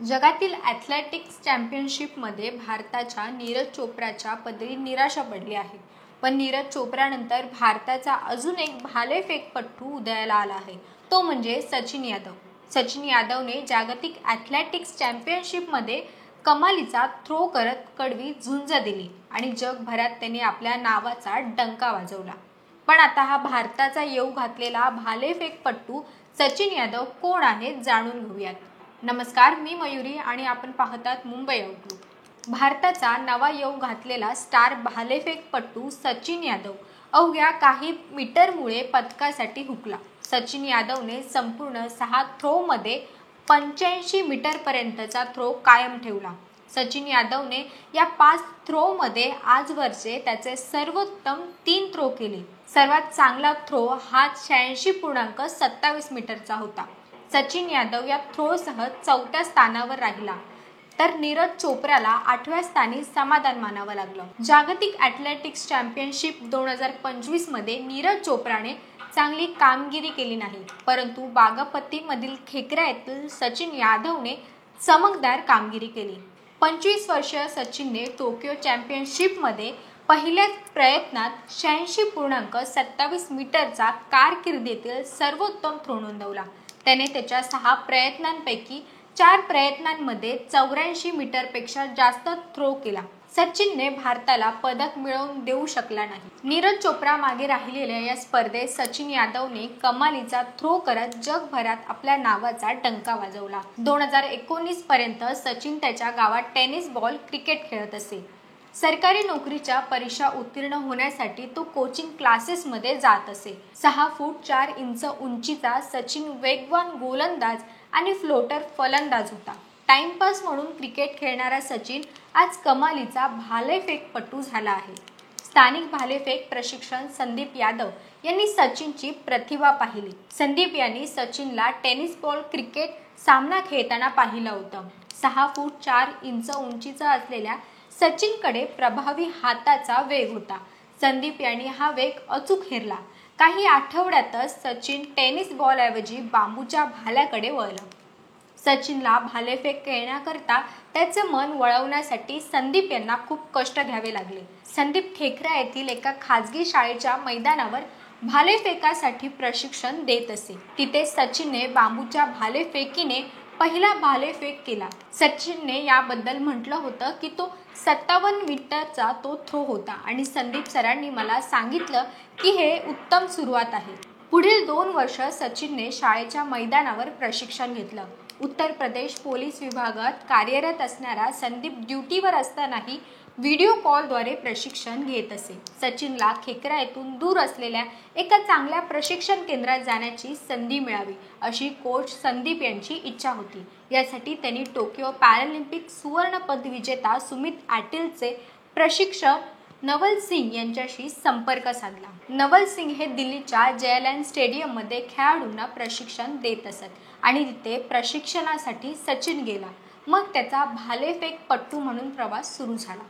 जगातील ॲथलेटिक्स चॅम्पियनशिपमध्ये भारताच्या नीरज चोप्राच्या पदरी निराशा पडली आहे. पण नीरज चोप्रानंतर भारताचा अजून एक भालेफेकपटू उदयाला आला आहे, तो म्हणजे सचिन यादव. सचिन यादवने जागतिक ॲथलेटिक्स चॅम्पियनशिपमध्ये कमालीचा थ्रो करत कडवी झुंज दिली आणि जगभरात त्याने आपल्या नावाचा डंका वाजवला. पण आता हा भारताचा येऊ घातलेला भालेफेकपटू सचिन यादव कोण आहे जाणून घेऊयात. नमस्कार, मी मयुरी आणि आपण पाहतात मुंबई आउटलुक. भारताचा नवा येऊ घातलेला स्टार भालेफेकपटू सचिन यादव अवघ्या काही मीटरमुळे पदकासाठी हुकला. सचिन यादवने संपूर्ण 6 थ्रोमध्ये 85 मीटरपर्यंतचा थ्रो कायम ठेवला. सचिन यादवने या 5 थ्रोमध्ये आजवरचे त्याचे सर्वोत्तम 3 थ्रो केले. सर्वात चांगला थ्रो हा 86.27 मीटरचा होता. सचिन यादव या थ्रोसह 4थ्या स्थानावर राहिला, तर नीरज चोप्राला 8व्या स्थानी समाधान मानावं लागलं. जागतिक ॲथलेटिक्स चॅम्पियनशिप 2025 मध्ये नीरज चोप्राने चांगली कामगिरी केली नाही, परंतु बागापतीमधील खेकरा येथील सचिन यादवने चमकदार कामगिरी केली. 25 वर्षीय सचिनने टोकियो चॅम्पियनशिपमध्ये पहिल्याच प्रयत्नात 86.27 मीटरचा कारकिर्दीतील सर्वोत्तम थ्रो नोंदवला. त्याने त्याच्या 6 प्रयत्नांपैकी 4 प्रयत्नांमध्ये 84 मीटरपेक्षा जास्त थ्रो केला. सचिनने भारताला पदक मिळवून देऊ शकला नाही. नीरज चोप्रा मागे राहिलेल्या या स्पर्धेत सचिन यादवने कमालीचा थ्रो करत जगभरात आपल्या नावाचा डंका वाजवला. 2019 पर्यंत सचिन त्याच्या गावात टेनिस बॉल क्रिकेट खेळत असे. सरकारी नोकरीच्या परीक्षा उत्तीर्ण होण्यासाठी तो कोचिंग क्लासेसमध्ये जात असे. 6 फूट 4 इंच उंचीचा सचिन वेगवान गोलंदाज आणि फ्लोटर फलंदाज होता. टाइमपास म्हणून क्रिकेट खेळणारा सचिन आज कमालीचा भालेफेकपटू झाला आहे. स्थानिक भालेफेक प्रशिक्षक संदीप यादव यांनी सचिनची प्रतिभा पाहिली. संदीप यांनी सचिनला टेनिस बॉल क्रिकेट सामना खेळताना पाहिलं होतं. 6 फूट 4 इंच उंचीचा असलेल्या सचिनकडे प्रभावी हाताचा वेग होता. संदीप यांनी हा वेग अचूक हेरला. काही आठवड्यातच सचिन टेनिस बॉलऐवजी बांबूच्या भाल्याकडे वळला. सचिनला भालेफेक खेळण्याकरता त्याचे मन वळवण्यासाठी संदीप यांना खूप कष्ट घ्यावे लागले. संदीप खेकरा येथील एका खाजगी शाळेच्या मैदानावर भालेफेकासाठी प्रशिक्षण देत असे. तिथे सचिनने बांबूच्या भालेफेकीने पहिला भालेफेक केला. सचिनने याबद्दल म्हटलं होतं की तो 57 मीटरचा तो थ्रो होता आणि संदीप सरांनी मला सांगितलं की हे उत्तम सुरुवात आहे. पुढील 2 वर्ष सचिनने शाळेच्या मैदानावर प्रशिक्षण घेतलं. उत्तर प्रदेश पोलीस विभागात कार्यरत असणारा संदीप ड्युटीवर असतानाही व्हिडिओ कॉलद्वारे प्रशिक्षण घेत असे. सचिनला खेकरा येथून दूर असलेल्या एका चांगल्या प्रशिक्षण केंद्रात जाण्याची संधी मिळावी अशी कोच संदीप यांची इच्छा होती. यासाठी त्यांनी टोकियो पॅरालिम्पिक सुवर्ण पदकविजेता सुमित ॲटेलचे प्रशिक्षक नवल सिंग यांच्याशी संपर्क साधला. नवल सिंग हे दिल्लीच्या जयलँड स्टेडियममध्ये खेळाडूंना प्रशिक्षण देत असत आणि तिथे प्रशिक्षणासाठी सचिन गेला. मग त्याचा भालेफेकपटू म्हणून प्रवास सुरू झाला.